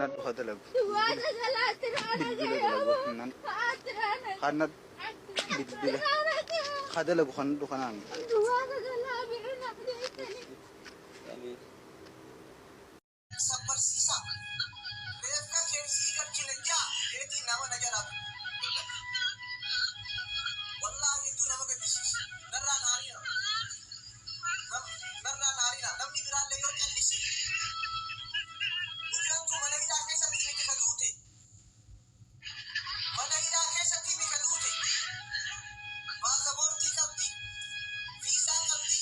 خانات خدلك خانات بيتبله خدلك خانات خنان sabar sisa mereka kerja kan kinerja jadi nama negara wallahi itu nama ketis naran hari na namni biran leyo chalisi bukan tu mana ida kesa timi kadute pasaporti kabdi visa kabdi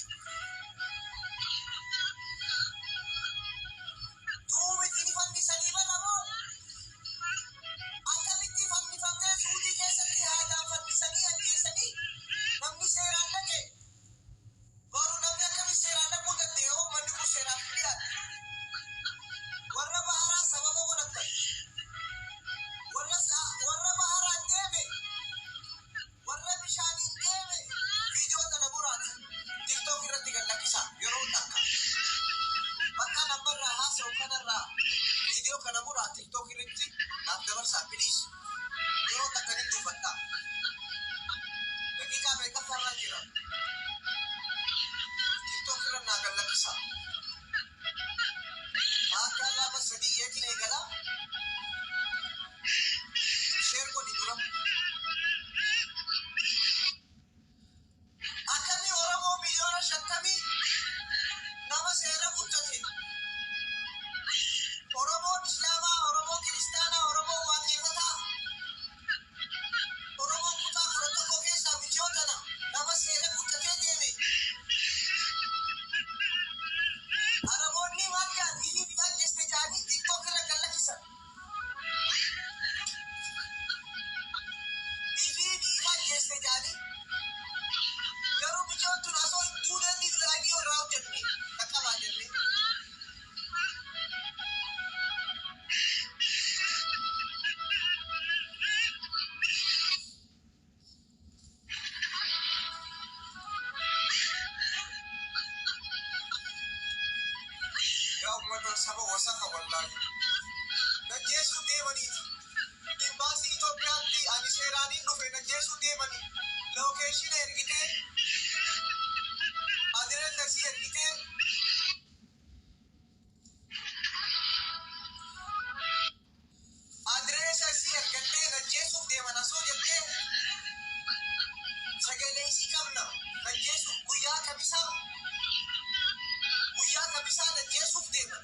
tu mitini fandi saliba namo ata miti fandi famte sudi kesa ti hada fandi sani adi sani namni seran lage baru namni kami seran na bukan deo mandi ku seran dia warna bahara sababa bonatta warna bahara deme warna bishani deme video tana burati tiktok irratti gallakisa yoro takka bakka number raha so kanarra video kana burati tiktok irratti naaf dabarsa please yoro takka ni dufatta dakika meeqa farra jira tiktok irra na gallakisa akka lama sadi yekine gala share ko didura akami oromo miliona shantami nama sera kuttati oromo islama oromo kristana oromo waqifata oromo kuta kurata ko kesa bijotana nama sera kuttate deme arabonni makka dini bidan jeste jani tiktok ra gallakisa dini bidan jeste jani garu bijotu naso dune di radio raw jenne takaba jenne ya ummatan saba wasaka wallahi na jesu demani imbasi Itoophiyaatti ani seeraaniin dhufe na jesu demani location ergite adresi ergite adresi ergite na jesu demana so jette sagaleesi qabna na jesu guyyaa kabisa na jesuuf deema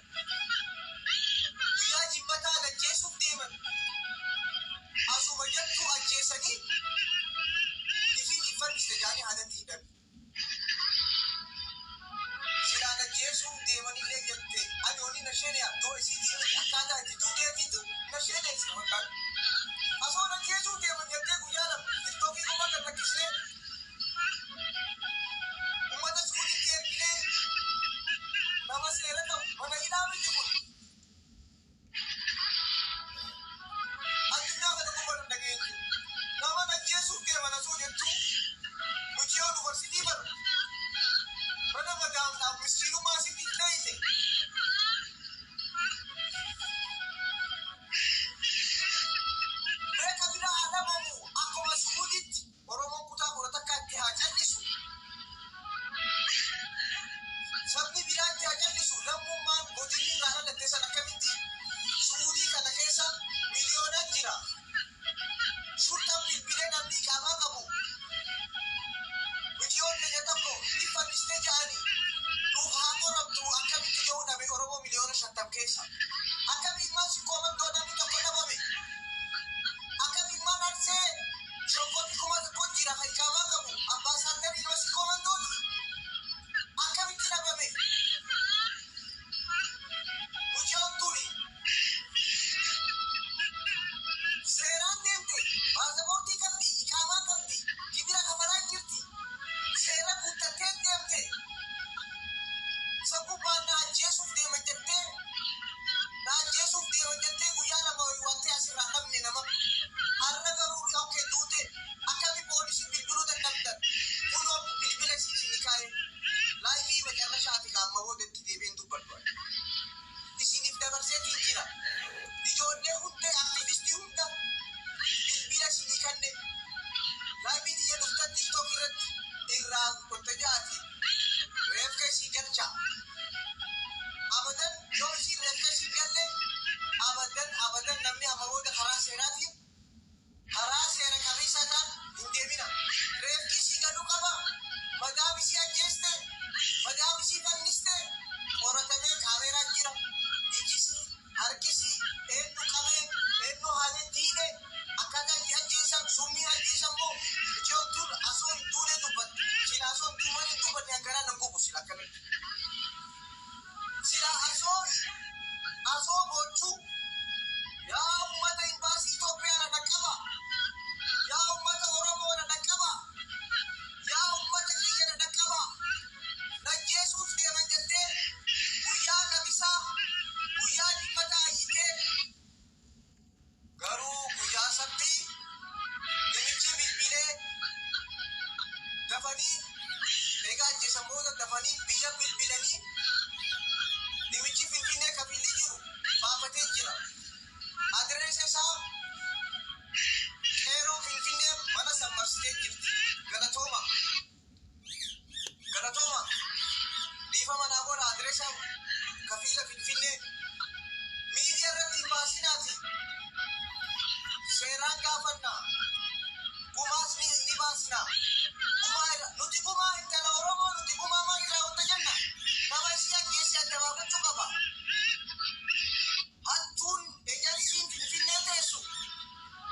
jira. Adreessi isaa qeeroo Finfinnee mana sammarsitee jirti. Galatooma. Dhiifama naa godha adreessa kafiila Finfinnee. Miidiyaa irratti hin baasinaati. Seeraan gaafanna. Gumaas ni baasna. Nuti gumaa intala Oromoo nuti gumaa maal irraa wanta jenna. Nama isii ajjeessi adda baafachuu qaba. Hattuun ejansiin Finfinnee teessu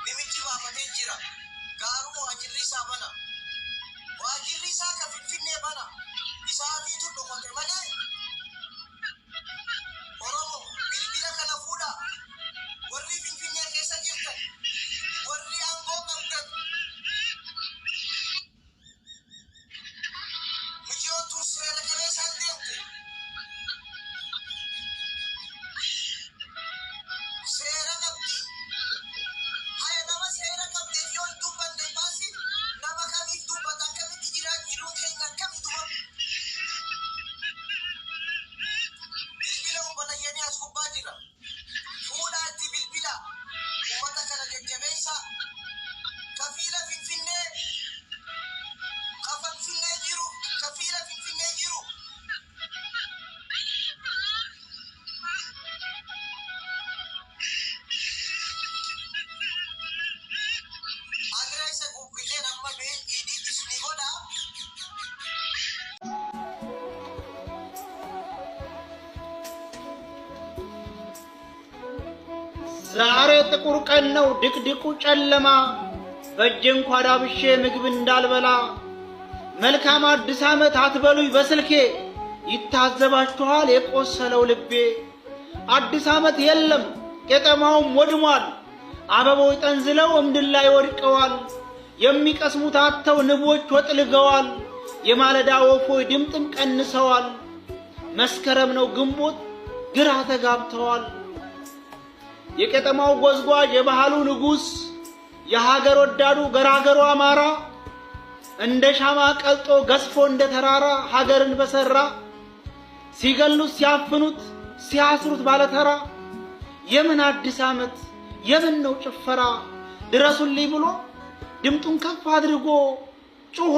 nimichi baafatee jira. Gaaruu waajirri isaa bana. Waajirri isaa ka Finfinnee bana. Isaafiitu dhumote malee. Oromoo bilbila kana fuudha. Warri Finfinnee keessa jirtan. Warri aangoo qabdan. Mijoottuu seera qabeessaan deemte. Seera qabdi. Haya nama seera qabdeef yoo hin dubbanne hin baasi. Nama kamiif dubbata akkamitti jiraa jiruun keenya akkamituma. Bilbila uummatanii as gubbaa jira. Fuudhaa itti bilbila. Uummata kana jajjabeessa. Kafiila Finfinnee. Kafiila Finfinnee jiru. Adreessa gugguleen amma idiitti isinii godha. ዛሬ ጥቁር ቀን ነው ድቅድቁ ጨለማ በእጄ እንኳን ዳብሼ ምግብ እንዳልበላ መልካም አዲስ ዓመት አትበሉኝ በስልኬ ይታዘባችኋል የቆሰለው ልቤ አዲስ ዓመት የለም ቄጠማውም ወድሟል አበቦች ጠንዝለው እምድር ላይ ወድቀዋል የሚቀስሙት አጥተው ንቦች ወጥልገዋል የማለዳ ወፎች ድምጥም ቀንሰዋል መስከረም ነው ግንቦት ግራ ተጋብተዋል የቄጠማው ጎዝጓዥ የባህሉ ንጉስ የሀገር ወዳዱ ገራገሩ አማራ እንደ ሻማ ቀልጦ ገስፎ እንደ ተራራ ሀገርን በሰራ ሲገሉት ሲያፍኑት ሲያስሩት ባለተራ የምን አዲስ ዓመት የምን ነው ጭፈራ ድረሱልኝ ብሎ ድምጡን ከፍ አድርጎ ጮሆ